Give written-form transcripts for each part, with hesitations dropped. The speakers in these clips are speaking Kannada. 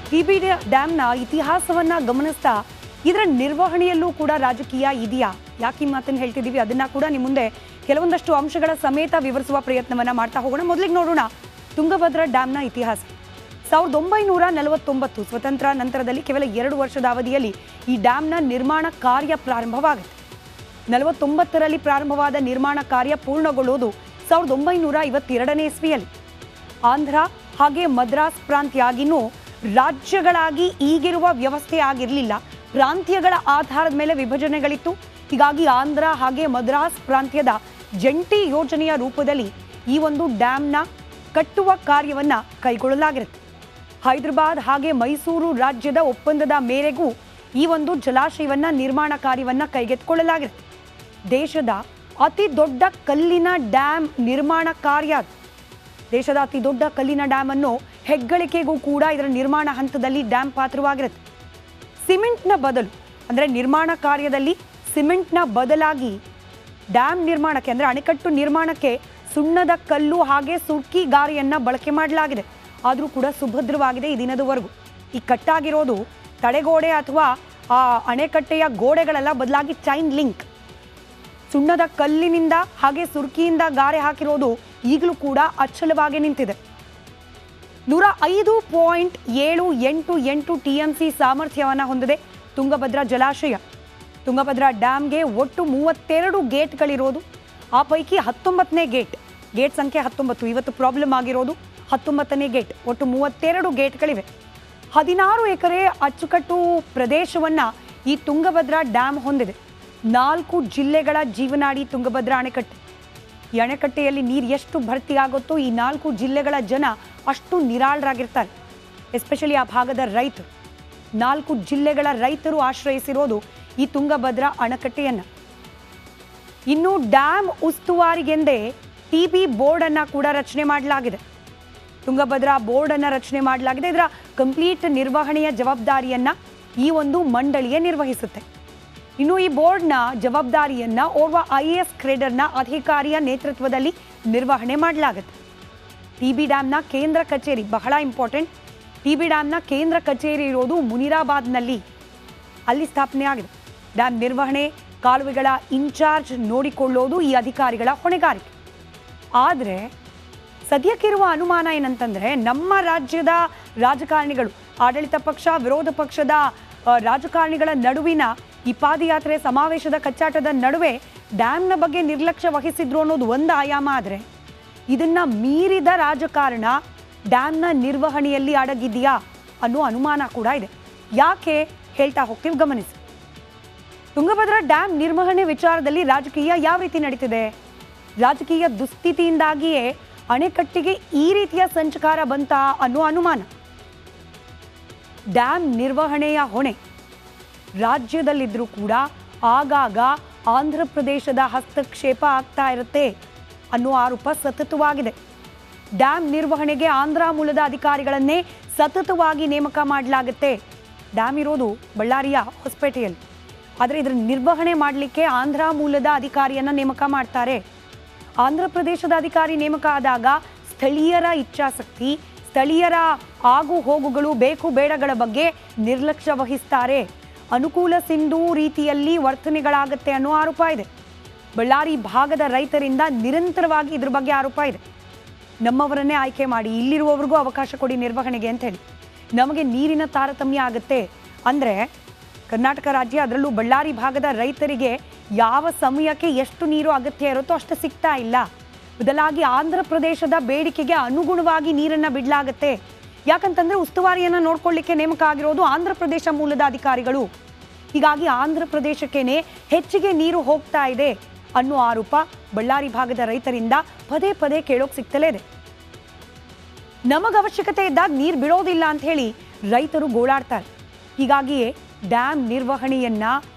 ಟಿಬಿ ಡ್ಯಾಮ್ನ ಇತಿಹಾಸವನ್ನ ಗಮನಿಸ್ತಾ ಇದರ ನಿರ್ವಹಣೆಯಲ್ಲೂ ಕೂಡ ರಾಜಕೀಯ ಇದೆಯಾ? ಯಾಕೆ ಈ ಮಾತನ್ನು ಹೇಳ್ತಿದ್ದೀವಿ ಅದನ್ನ ಕೂಡ ನಿಮ್ಮ ಮುಂದೆ ಕೆಲವೊಂದಷ್ಟು ಅಂಶಗಳ ಸಮೇತ ವಿವರಿಸುವ ಪ್ರಯತ್ನವನ್ನ ಮಾಡ್ತಾ ಹೋಗೋಣ. ಮೊದಲಿಗೆ ನೋಡೋಣ ತುಂಗಭದ್ರಾ ಡ್ಯಾಮ್ನ ಇತಿಹಾಸ. 1949 ಸ್ವತಂತ್ರ ನಂತರದಲ್ಲಿ ಕೇವಲ 2 ವರ್ಷದ ಅವಧಿಯಲ್ಲಿ ಈ ಡ್ಯಾಮ್ನ ನಿರ್ಮಾಣ ಕಾರ್ಯ ಪ್ರಾರಂಭವಾಗುತ್ತೆ. 49ರಲ್ಲಿ ಪ್ರಾರಂಭವಾದ ನಿರ್ಮಾಣ ಕಾರ್ಯ ಪೂರ್ಣಗೊಳ್ಳುವುದು 1952ನೇ ಇಸ್ವಿಯಲ್ಲಿ. ಆಂಧ್ರ ಹಾಗೆ ಮದ್ರಾಸ್ ಪ್ರಾಂತ್ಯ ಆಗಿನ್ನೂ ರಾಜ್ಯಗಳಾಗಿ ಈಗಿರುವ ವ್ಯವಸ್ಥೆ ಆಗಿರಲಿಲ್ಲ. ಪ್ರಾಂತ್ಯಗಳ ಆಧಾರದ ಮೇಲೆ ವಿಭಜನೆಗಳಿತ್ತು. ಹೀಗಾಗಿ ಆಂಧ್ರ ಹಾಗೆ ಮದ್ರಾಸ್ ಪ್ರಾಂತ್ಯದ ಜಂಟಿ ಯೋಜನೆಯ ರೂಪದಲ್ಲಿ ಈ ಒಂದು ಡ್ಯಾಮ್ನ ಕಟ್ಟುವ ಕಾರ್ಯವನ್ನ ಕೈಗೊಳ್ಳಲಾಗಿರುತ್ತೆ. ಹೈದರಾಬಾದ್ ಹಾಗೆ ಮೈಸೂರು ರಾಜ್ಯದ ಒಪ್ಪಂದದ ಮೇರೆಗೂ ಈ ಒಂದು ಜಲಾಶಯವನ್ನ ನಿರ್ಮಾಣ ಕಾರ್ಯವನ್ನ ಕೈಗೆತ್ತಿಕೊಳ್ಳಲಾಗಿರುತ್ತೆ. ದೇಶದ ಅತಿ ದೊಡ್ಡ ಕಲ್ಲಿನ ಡ್ಯಾಮ್ ನಿರ್ಮಾಣ ಕಾರ್ಯ. ದೇಶದ ಅತಿ ದೊಡ್ಡ ಕಲ್ಲಿನ ಡ್ಯಾಮ್ ಅನ್ನು ಹೆಗ್ಗಳಿಕೆಗೂ ಕೂಡ ಇದರ ನಿರ್ಮಾಣ ಹಂತದಲ್ಲಿ ಡ್ಯಾಮ್ ಪಾತ್ರವಾಗಿರುತ್ತೆ. ಸಿಮೆಂಟ್ನ ಬದಲು ಅಂದರೆ ನಿರ್ಮಾಣ ಕಾರ್ಯದಲ್ಲಿ ಸಿಮೆಂಟ್ನ ಬದಲಾಗಿ ಡ್ಯಾಮ್ ನಿರ್ಮಾಣಕ್ಕೆ ಅಂದರೆ ಅಣೆಕಟ್ಟು ನಿರ್ಮಾಣಕ್ಕೆ ಸುಣ್ಣದ ಕಲ್ಲು ಹಾಗೆ ಸುರ್ಕಿ ಗಾರೆಯನ್ನು ಬಳಕೆ ಮಾಡಲಾಗಿದೆ. ಆದರೂ ಕೂಡ ಸುಭದ್ರವಾಗಿದೆ ಈ ದಿನದವರೆಗೂ. ಈ ಕಟ್ಟಾಗಿರೋದು ತಡೆಗೋಡೆ ಅಥವಾ ಆ ಅಣೆಕಟ್ಟೆಯ ಗೋಡೆಗಳೆಲ್ಲ ಬದಲಾಗಿ ಚೈನ್ ಲಿಂಕ್ ಸುಣ್ಣದ ಕಲ್ಲಿನಿಂದ ಹಾಗೆ ಸುರ್ಕಿಯಿಂದ ಗಾರೆ ಹಾಕಿರೋದು ಈಗಲೂ ಕೂಡ ಅಚ್ಚಲವಾಗಿ ನಿಂತಿದೆ. 105.788 TMC ಸಾಮರ್ಥ್ಯವನ್ನು ಹೊಂದಿದೆ ತುಂಗಭದ್ರಾ ಜಲಾಶಯ. ತುಂಗಭದ್ರಾ ಡ್ಯಾಮ್ಗೆ ಒಟ್ಟು 32 ಗೇಟ್ಗಳಿರೋದು. ಆ ಪೈಕಿ 19ನೇ ಗೇಟ್ ಸಂಖ್ಯೆ 19 ಇವತ್ತು ಪ್ರಾಬ್ಲಮ್ ಆಗಿರೋದು 19ನೇ ಗೇಟ್. ಒಟ್ಟು 32 ಗೇಟ್ಗಳಿವೆ. 16 ಎಕರೆ ಅಚ್ಚುಕಟ್ಟು ಪ್ರದೇಶವನ್ನು ಈ ತುಂಗಭದ್ರಾ ಡ್ಯಾಮ್ ಹೊಂದಿದೆ. 4 ಜಿಲ್ಲೆಗಳ ಜೀವನಾಡಿ ತುಂಗಭದ್ರಾ ಅಣೆಕಟ್ಟೆ. ಈ ಅಣೆಕಟ್ಟೆಯಲ್ಲಿ ನೀರು ಎಷ್ಟು ಭರ್ತಿ ಆಗುತ್ತೋ ಈ 4 ಜಿಲ್ಲೆಗಳ ಜನ ಅಷ್ಟು ನಿರಾಳರಾಗಿರ್ತಾರೆ. ಎಸ್ಪೆಷಲಿ ಆ ಭಾಗದ ರೈತರು. 4 ಜಿಲ್ಲೆಗಳ ರೈತರು ಆಶ್ರಯಿಸಿರೋದು ಈ ತುಂಗಭದ್ರಾ ಅಣೆಕಟ್ಟೆಯನ್ನು. ಇನ್ನು ಡ್ಯಾಮ್ ಉಸ್ತುವಾರಿಗೆಂದೇ ಟಿಬಿ ಬೋರ್ಡನ್ನು ಕೂಡ ರಚನೆ ಮಾಡಲಾಗಿದೆ. ತುಂಗಭದ್ರಾ ಬೋರ್ಡನ್ನು ರಚನೆ ಮಾಡಲಾಗಿದೆ. ಇದರ ಕಂಪ್ಲೀಟ್ ನಿರ್ವಹಣೆಯ ಜವಾಬ್ದಾರಿಯನ್ನು ಈ ಒಂದು ಮಂಡಳಿಯೇ ನಿರ್ವಹಿಸುತ್ತೆ. ಇನ್ನು ಈ ಬೋರ್ಡ್ನ ಜವಾಬ್ದಾರಿಯನ್ನು ಓರ್ವ IAS ಕ್ರೇಡರ್ನ ಅಧಿಕಾರಿಯ ನೇತೃತ್ವದಲ್ಲಿ ನಿರ್ವಹಣೆ ಮಾಡಲಾಗುತ್ತೆ. ಟಿಬಿ ಡ್ಯಾಮ್ನ ಕೇಂದ್ರ ಕಚೇರಿ ಬಹಳ ಇಂಪಾರ್ಟೆಂಟ್. ಟಿಬಿ ಡ್ಯಾಮ್ನ ಕೇಂದ್ರ ಕಚೇರಿ ಇರೋದು ಮುನಿರಾಬಾದ್ನಲ್ಲಿ. ಅಲ್ಲಿ ಸ್ಥಾಪನೆ ಆಗಿದೆ. ಡ್ಯಾಮ್ ನಿರ್ವಹಣೆ ಕಾಲುವೆಗಳ ಇನ್ಚಾರ್ಜ್ ನೋಡಿಕೊಳ್ಳೋದು ಈ ಅಧಿಕಾರಿಗಳ ಹೊಣೆಗಾರಿಕೆ. ಆದರೆ ಸದ್ಯಕ್ಕಿರುವ ಅನುಮಾನ ಏನಂತಂದರೆ ನಮ್ಮ ರಾಜ್ಯದ ರಾಜಕಾರಣಿಗಳು ಆಡಳಿತ ಪಕ್ಷ ವಿರೋಧ ಪಕ್ಷದ ರಾಜಕಾರಣಿಗಳ ನಡುವಿನ ಈ ಪಾದಯಾತ್ರೆ ಸಮಾವೇಶದ ಕಚ್ಚಾಟದ ನಡುವೆ ಡ್ಯಾಮ್ನ ಬಗ್ಗೆ ನಿರ್ಲಕ್ಷ್ಯ ವಹಿಸಿದ್ರು ಅನ್ನೋದು ಒಂದು ಆಯಾಮ. ಆದರೆ ಇದನ್ನ ಮೀರಿದ ರಾಜಕಾರಣ ಡ್ಯಾಮ್ನ ನಿರ್ವಹಣೆಯಲ್ಲಿ ಅಡಗಿದೆಯಾ ಅನ್ನೋ ಅನುಮಾನ ಕೂಡ ಇದೆ. ಯಾಕೆ ಹೇಳ್ತಾ ಹೋಗ್ತೀವಿ ಗಮನಿಸಿ. ತುಂಗಭದ್ರಾ ಡ್ಯಾಮ್ ನಿರ್ವಹಣೆ ವಿಚಾರದಲ್ಲಿ ರಾಜಕೀಯ ಯಾವ ರೀತಿ ನಡೀತಿದೆ? ರಾಜಕೀಯ ದುಸ್ಥಿತಿಯಿಂದಾಗಿಯೇ ಅಣೆಕಟ್ಟಿಗೆ ಈ ರೀತಿಯ ಸಂಚಕಾರ ಬಂತ ಅನ್ನೋ ಅನುಮಾನ. ಡ್ಯಾಮ್ ನಿರ್ವಹಣೆಯ ಹೊಣೆ ರಾಜ್ಯದಲ್ಲಿದ್ದರೂ ಕೂಡ ಆಗಾಗ ಆಂಧ್ರ ಪ್ರದೇಶದ ಹಸ್ತಕ್ಷೇಪ ಆಗ್ತಾ ಇರುತ್ತೆ ಅನ್ನೋ ಆರೋಪ ಸತತವಾಗಿದೆ. ಡ್ಯಾಮ್ ನಿರ್ವಹಣೆಗೆ ಆಂಧ್ರ ಮೂಲದ ಅಧಿಕಾರಿಗಳನ್ನೇ ಸತತವಾಗಿ ನೇಮಕ ಮಾಡಲಾಗುತ್ತೆ. ಡ್ಯಾಮ್ ಇರೋದು ಬಳ್ಳಾರಿಯ ಹೊಸಪೇಟೆಯಲ್ಲಿ. ಆದರೆ ಇದರ ನಿರ್ವಹಣೆ ಮಾಡಲಿಕ್ಕೆ ಆಂಧ್ರ ಮೂಲದ ಅಧಿಕಾರಿಯನ್ನು ನೇಮಕ ಮಾಡ್ತಾರೆ. ಆಂಧ್ರ ಪ್ರದೇಶದ ಅಧಿಕಾರಿ ನೇಮಕ ಆದಾಗ ಸ್ಥಳೀಯರ ಇಚ್ಛಾಶಕ್ತಿ, ಸ್ಥಳೀಯರ ಆಗು ಹೋಗುಗಳು, ಬೇಕು ಬೇಡಗಳ ಬಗ್ಗೆ ನಿರ್ಲಕ್ಷ್ಯ ವಹಿಸ್ತಾರೆ. ಅನುಕೂಲ ಸಿಂಧು ರೀತಿಯಲ್ಲಿ ವರ್ತನೆಗಳಾಗತ್ತೆ ಅನ್ನೋ ಆರೋಪ ಇದೆ. ಬಳ್ಳಾರಿ ಭಾಗದ ರೈತರಿಂದ ನಿರಂತರವಾಗಿ ಇದ್ರ ಬಗ್ಗೆ ಆರೋಪ ಇದೆ. ನಮ್ಮವರನ್ನೇ ಆಯ್ಕೆ ಮಾಡಿ ಇಲ್ಲಿರುವವರಿಗೂ ಅವಕಾಶ ಕೊಡಿ ನಿರ್ವಹಣೆಗೆ ಅಂತ ಹೇಳಿ. ನಮಗೆ ನೀರಿನ ತಾರತಮ್ಯ ಆಗುತ್ತೆ ಅಂದರೆ ಕರ್ನಾಟಕ ರಾಜ್ಯ ಅದರಲ್ಲೂ ಬಳ್ಳಾರಿ ಭಾಗದ ರೈತರಿಗೆ ಯಾವ ಸಮಯಕ್ಕೆ ಎಷ್ಟು ನೀರು ಅಗತ್ಯ ಇರುತ್ತೋ ಅಷ್ಟು ಸಿಗ್ತಾ ಇಲ್ಲ. ಬದಲಾಗಿ ಆಂಧ್ರ ಪ್ರದೇಶದ ಬೇಡಿಕೆಗೆ ಅನುಗುಣವಾಗಿ ನೀರನ್ನು ಬಿಡಲಾಗತ್ತೆ. ಯಾಕಂತಂದರೆ ಉಸ್ತುವಾರಿಯನ್ನು ನೋಡ್ಕೊಳ್ಳಿಕ್ಕೆ ನೇಮಕ ಆಗಿರೋದು ಆಂಧ್ರ ಪ್ರದೇಶ ಮೂಲದ ಅಧಿಕಾರಿಗಳು. ಹೀಗಾಗಿ ಆಂಧ್ರ ಪ್ರದೇಶಕ್ಕೇನೆ ಹೆಚ್ಚಿಗೆ ನೀರು ಹೋಗ್ತಾ ಇದೆ ಅನ್ನೋ ಆರೋಪ ಬಳ್ಳಾರಿ ಭಾಗದ ರೈತರಿಂದ ಪದೇ ಪದೇ ಕೇಳೋಕೆ ಸಿಗ್ತಲೇ ಇದೆ. ನಮಗೆ ಅವಶ್ಯಕತೆ ಇದ್ದಾಗ ನೀರು ಬಿಡೋದಿಲ್ಲ ಅಂತ ಹೇಳಿ ರೈತರು ಗೋಳಾಡ್ತಾರೆ. ಹೀಗಾಗಿಯೇ ಡ್ಯಾಮ್ ನಿರ್ವಹಣೆಯನ್ನ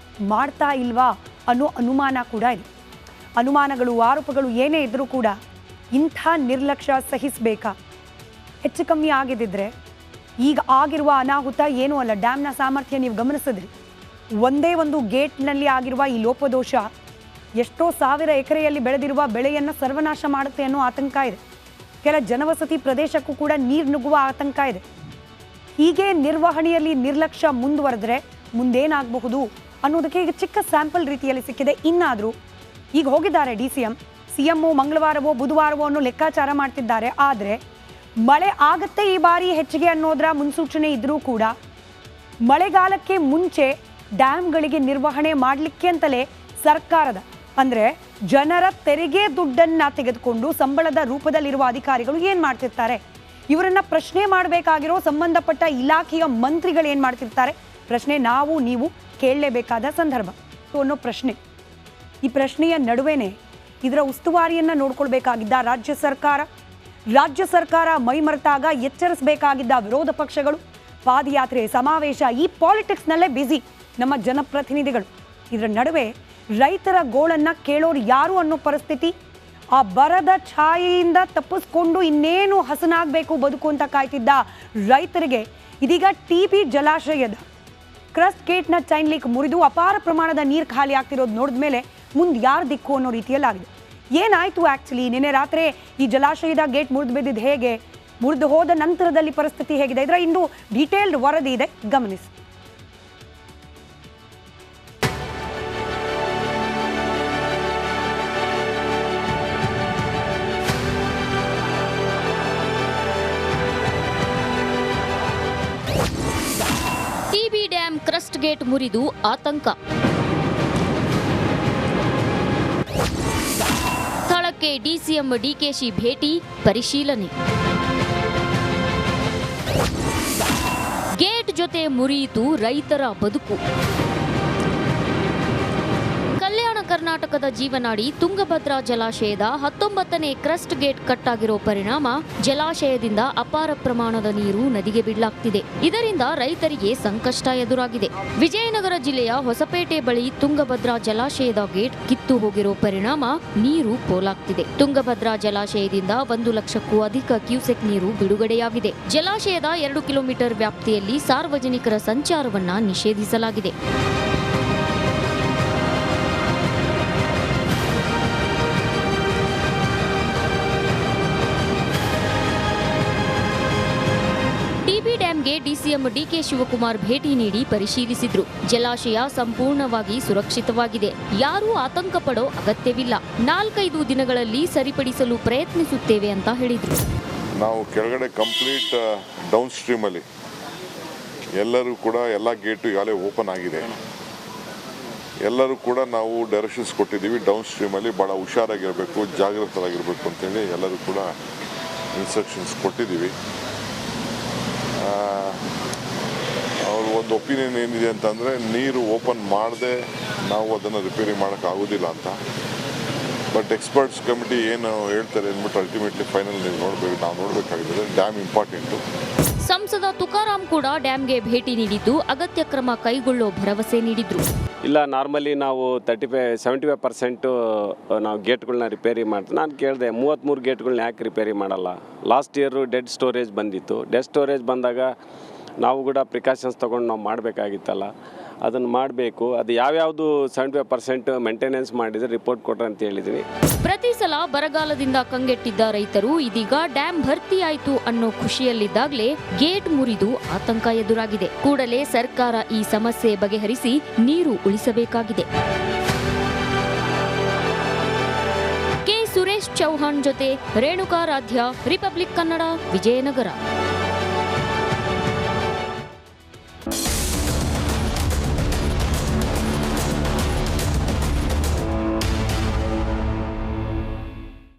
ಮಾಡ್ತಾ ಇಲ್ವಾ ಅನ್ನೋ ಅನುಮಾನ ಕೂಡ ಇದೆ. ಅನುಮಾನಗಳು ಆರೋಪಗಳು ಏನೇ ಇದ್ರೂ ಕೂಡ ಇಂಥ ನಿರ್ಲಕ್ಷ್ಯ ಸಹಿಸಬೇಕಾ? ಹೆಚ್ಚು ಕಮ್ಮಿ ಆಗಿದ್ದಿದ್ರೆ ಈಗ ಆಗಿರುವ ಅನಾಹುತ ಏನೂ ಅಲ್ಲ. ಡ್ಯಾಮ್ನ ಸಾಮರ್ಥ್ಯ ನೀವು ಗಮನಿಸಿದ್ರಿ. ಒಂದೇ ಒಂದು ಗೇಟ್ನಲ್ಲಿ ಆಗಿರುವ ಈ ಲೋಪದೋಷ ಎಷ್ಟೋ ಸಾವಿರ ಎಕರೆಯಲ್ಲಿ ಬೆಳೆದಿರುವ ಬೆಳೆಯನ್ನು ಸರ್ವನಾಶ ಮಾಡುತ್ತೆ ಅನ್ನೋ ಆತಂಕ ಇದೆ. ಕೆಲ ಜನವಸತಿ ಪ್ರದೇಶಕ್ಕೂ ಕೂಡ ನೀರು ನುಗ್ಗುವ ಆತಂಕ ಇದೆ. ಹೀಗೆ ನಿರ್ವಹಣೆಯಲ್ಲಿ ನಿರ್ಲಕ್ಷ್ಯ ಮುಂದುವರೆದ್ರೆ ಮುಂದೇನಾಗಬಹುದು ಅನ್ನೋದಕ್ಕೆ ಈಗ ಚಿಕ್ಕ ಸ್ಯಾಂಪಲ್ ರೀತಿಯಲ್ಲಿ ಸಿಕ್ಕಿದೆ. ಇನ್ನಾದರೂ ಈಗ ಹೋಗಿದ್ದಾರೆ ಸಿಎಂ ಮಂಗಳವಾರವೋ ಬುಧವಾರವೋ ಅನ್ನೋ ಲೆಕ್ಕಾಚಾರ ಮಾಡ್ತಿದ್ದಾರೆ. ಆದರೆ ಮಳೆ ಆಗತ್ತೆ ಈ ಬಾರಿ ಹೆಚ್ಚಿಗೆ ಅನ್ನೋದರ ಮುನ್ಸೂಚನೆ ಇದ್ರೂ ಕೂಡ ಮಳೆಗಾಲಕ್ಕೆ ಮುಂಚೆ ಡ್ಯಾಮ್ಗಳಿಗೆ ನಿರ್ವಹಣೆ ಮಾಡಲಿಕ್ಕೆ ಅಂತಲೇ ಸರ್ಕಾರದ ಅಂದರೆ ಜನರ ತೆರಿಗೆ ದುಡ್ಡನ್ನು ತೆಗೆದುಕೊಂಡು ಸಂಬಳದ ರೂಪದಲ್ಲಿರುವ ಅಧಿಕಾರಿಗಳು ಏನು ಮಾಡ್ತಿರ್ತಾರೆ, ಇವರನ್ನ ಪ್ರಶ್ನೆ ಮಾಡಬೇಕಾಗಿರೋ ಸಂಬಂಧಪಟ್ಟ ಇಲಾಖೆಯ ಮಂತ್ರಿಗಳು ಏನು ಮಾಡ್ತಿರ್ತಾರೆ, ಪ್ರಶ್ನೆ ನಾವು ನೀವು ಕೇಳಲೇಬೇಕಾದ ಸಂದರ್ಭ ಅನ್ನೋ ಪ್ರಶ್ನೆ. ಈ ಪ್ರಶ್ನೆಯ ನಡುವೆನೇ ಇದರ ಉಸ್ತುವಾರಿಯನ್ನು ನೋಡ್ಕೊಳ್ಬೇಕಾಗಿದ್ದ ರಾಜ್ಯ ಸರ್ಕಾರ ಮೈಮರೆತಾಗ ಎಚ್ಚರಿಸಬೇಕಾಗಿದ್ದ ವಿರೋಧ ಪಕ್ಷಗಳು, ಪಾದಯಾತ್ರೆ ಸಮಾವೇಶ, ಈ ಪಾಲಿಟಿಕ್ಸ್ನಲ್ಲೇ ಬ್ಯುಸಿ ನಮ್ಮ ಜನಪ್ರತಿನಿಧಿಗಳು. ಇದರ ನಡುವೆ ರೈತರ ಗೋಳನ್ನು ಕೇಳೋರು ಯಾರು ಅನ್ನೋ ಪರಿಸ್ಥಿತಿ. ಆ ಬರದ ಛಾಯೆಯಿಂದ ತಪ್ಪಿಸ್ಕೊಂಡು ಇನ್ನೇನು ಹಸನಾಗಬೇಕು ಬದುಕು ಅಂತ ಕಾಯ್ತಿದ್ದ ರೈತರಿಗೆ ಇದೀಗ TB ಜಲಾಶಯದ ಕ್ರಸ್ಟ್ ಗೇಟ್ನ ಚೈನ್ ಲೀಕ್ ಮುರಿದು ಅಪಾರ ಪ್ರಮಾಣದ ನೀರು ಖಾಲಿ ಆಗ್ತಿರೋದು ನೋಡಿದ ಮೇಲೆ ಮುಂದೆ ಯಾರು ದಿಕ್ಕು ಅನ್ನೋ ರೀತಿಯಲ್ಲಾಗಿದೆ. ಏನಾಯಿತು ಆ್ಯಕ್ಚುಲಿ ನಿನ್ನೆ ರಾತ್ರಿ ಈ ಜಲಾಶಯದ ಗೇಟ್ ಮುರಿದು ಬಿದ್ದಿದ್ದು ಹೇಗೆ, ಮುರಿದು ಹೋದ ನಂತರದಲ್ಲಿ ಪರಿಸ್ಥಿತಿ ಹೇಗಿದೆ, ಇದರ ಇಂದು ಡೀಟೇಲ್ಡ್ ವರದಿ ಇದೆ, ಗಮನಿಸಿ. TB ಡ್ಯಾಂ ಕ್ರಸ್ಟ್ ಗೇಟ್ ಮುರಿದು ಆತಂಕ. ಸ್ಥಳಕ್ಕೆ DCM DKಶಿ ಭೇಟಿ, ಪರಿಶೀಲನೆ. ಗೇಟ್ ಜೊತೆ ಮುರಿಯಿತು ರೈತರ ಬದುಕು. ಕಲ್ಯಾಣ ಕರ್ನಾಟಕದ ಜೀವನಾಡಿ ತುಂಗಭದ್ರಾ ಜಲಾಶಯದ 19ನೇ ಕ್ರಸ್ಟ್ ಗೇಟ್ ಕಟ್ಟಾಗಿರೋ ಪರಿಣಾಮ ಜಲಾಶಯದಿಂದ ಅಪಾರ ಪ್ರಮಾಣದ ನೀರು ನದಿಗೆ ಬಿಡಲಾಗ್ತಿದೆ. ಇದರಿಂದ ರೈತರಿಗೆ ಸಂಕಷ್ಟ ಎದುರಾಗಿದೆ. ವಿಜಯನಗರ ಜಿಲ್ಲೆಯ ಹೊಸಪೇಟೆ ಬಳಿ ತುಂಗಭದ್ರಾ ಜಲಾಶಯದ ಗೇಟ್ ಕಿತ್ತು ಹೋಗಿರೋ ಪರಿಣಾಮ ನೀರು ಪೋಲಾಗ್ತಿದೆ. ತುಂಗಭದ್ರಾ ಜಲಾಶಯದಿಂದ 1 ಲಕ್ಷಕ್ಕೂ ಅಧಿಕ ಕ್ಯೂಸೆಕ್ ನೀರು ಬಿಡುಗಡೆಯಾಗಿದೆ. ಜಲಾಶಯದ 2 ಕಿಲೋಮೀಟರ್ ವ್ಯಾಪ್ತಿಯಲ್ಲಿ ಸಾರ್ವಜನಿಕರ ಸಂಚಾರವನ್ನ ನಿಷೇಧಿಸಲಾಗಿದೆ. ಡ್ಯಾಂಗೆ DCM DK ಶಿವಕುಮಾರ್ ಭೇಟಿ ನೀಡಿ ಪರಿಶೀಲಿಸಿದ್ರು. ಜಲಾಶಯ ಸಂಪೂರ್ಣವಾಗಿ ಸುರಕ್ಷಿತವಾಗಿದೆ, ಯಾರೂ ಆತಂಕ ಪಡೋ ಅಗತ್ಯವಿಲ್ಲ, 4-5 ದಿನಗಳಲ್ಲಿ ಸರಿಪಡಿಸಲು ಪ್ರಯತ್ನಿಸುತ್ತೇವೆ ಅಂತ ಹೇಳಿದ್ರು. ನಾವು ಕೆಳಗಡೆ ಕಂಪ್ಲೀಟ್ ಡೌನ್ ಸ್ಟ್ರೀಮ್ ಅಲ್ಲಿ ಎಲ್ಲರೂ ಕೂಡ ಎಲ್ಲ ಗೇಟು ಈಗಾಗಲೇ ಓಪನ್ ಆಗಿದೆ. ಎಲ್ಲರೂ ಕೂಡ ನಾವು ಡೈರೆಕ್ಷನ್ಸ್ ಕೊಟ್ಟಿದ್ದೀವಿ. ಡೌನ್ ಸ್ಟ್ರೀಮ್ ಅಲ್ಲಿ ಬಹಳ ಹುಷಾರಾಗಿರಬೇಕು, ಜಾಗೃತರಾಗಿರಬೇಕು ಅಂತೇಳಿ ಎಲ್ಲರೂ ಕೂಡ ಇನ್ಸ್ಟ್ರಕ್ಷನ್ಸ್ ಕೊಟ್ಟಿದ್ದೀವಿ. ಅವ್ರ ಒಂದು ಒಪಿನಿಯನ್ ಏನಿದೆ ಅಂತಂದರೆ ನೀರು ಓಪನ್ ಮಾಡದೆ ನಾವು ಅದನ್ನು ರಿಪೇರಿ ಮಾಡೋಕ್ಕಾಗೋದಿಲ್ಲ ಅಂತ. ಬಟ್ ಎಕ್ಸ್ಪರ್ಟ್ಸ್ ಕಮಿಟಿ ಏನು ಹೇಳ್ತಾರೆ ಅಂದ್ಬಿಟ್ಟು ಅಲ್ಟಿಮೇಟ್ಲಿ ಫೈನಲ್ ನಾವು ನೋಡಬೇಕಾಗಿದೆ. Dam important. ಸಂಸದ ತುಕಾರಾಂ ಕೂಡ ಡ್ಯಾಂಗೆ ಭೇಟಿ ನೀಡಿದ್ದು ಅಗತ್ಯ ಕ್ರಮ ಕೈಗೊಳ್ಳೋ ಭರವಸೆ ನೀಡಿದ್ರು. ಇಲ್ಲ, ನಾರ್ಮಲಿ ನಾವು 75% ನಾವು ಗೇಟ್ಗಳನ್ನ ರಿಪೇರಿ ಮಾಡ್ತೀವಿ. ನಾನು ಕೇಳಿದೆ 33 ಗೇಟ್ಗಳನ್ನ ಯಾಕೆ ರಿಪೇರಿ ಮಾಡಲ್ಲ. ಲಾಸ್ಟ್ ಇಯರು ಡೆಡ್ ಸ್ಟೋರೇಜ್ ಬಂದಿತ್ತು. ಡೆಡ್ ಸ್ಟೋರೇಜ್ ಬಂದಾಗ ನಾವು ಕೂಡ ಪ್ರಿಕಾಷನ್ಸ್ ತೊಗೊಂಡು ನಾವು ಮಾಡಬೇಕಾಗಿತ್ತಲ್ಲ, ಅದನ್ನು ಮಾಡಬೇಕು. ಅದು ಯಾವ್ಯಾವುದು 75% ಮೇಂಟೆನೆನ್ಸ್ ಮಾಡಿದರೆ ರಿಪೋರ್ಟ್ ಕೊಟ್ರೆ ಅಂತ ಹೇಳಿದ್ದೀನಿ. ಪ್ರತಿ ಸಲ ಬರಗಾಲದಿಂದ ಕಂಗೆಟ್ಟಿದ್ದ ರೈತರು ಇದೀಗ ಡ್ಯಾಂ ಭರ್ತಿಯಾಯಿತು ಅನ್ನೋ ಖುಷಿಯಲ್ಲಿದ್ದಾಗಲೇ ಗೇಟ್ ಮುರಿದು ಆತಂಕ ಎದುರಾಗಿದೆ. ಕೂಡಲೇ ಸರ್ಕಾರ ಈ ಸಮಸ್ಯೆ ಬಗೆಹರಿಸಿ ನೀರು ಉಳಿಸಬೇಕಾಗಿದೆ. ಕೆ ಸುರೇಶ್ ಚೌಹಾಣ್ ಜೊತೆ ರೇಣುಕಾ ರಾಧ್ಯ, ರಿಪಬ್ಲಿಕ್ ಕನ್ನಡ, ವಿಜಯನಗರ.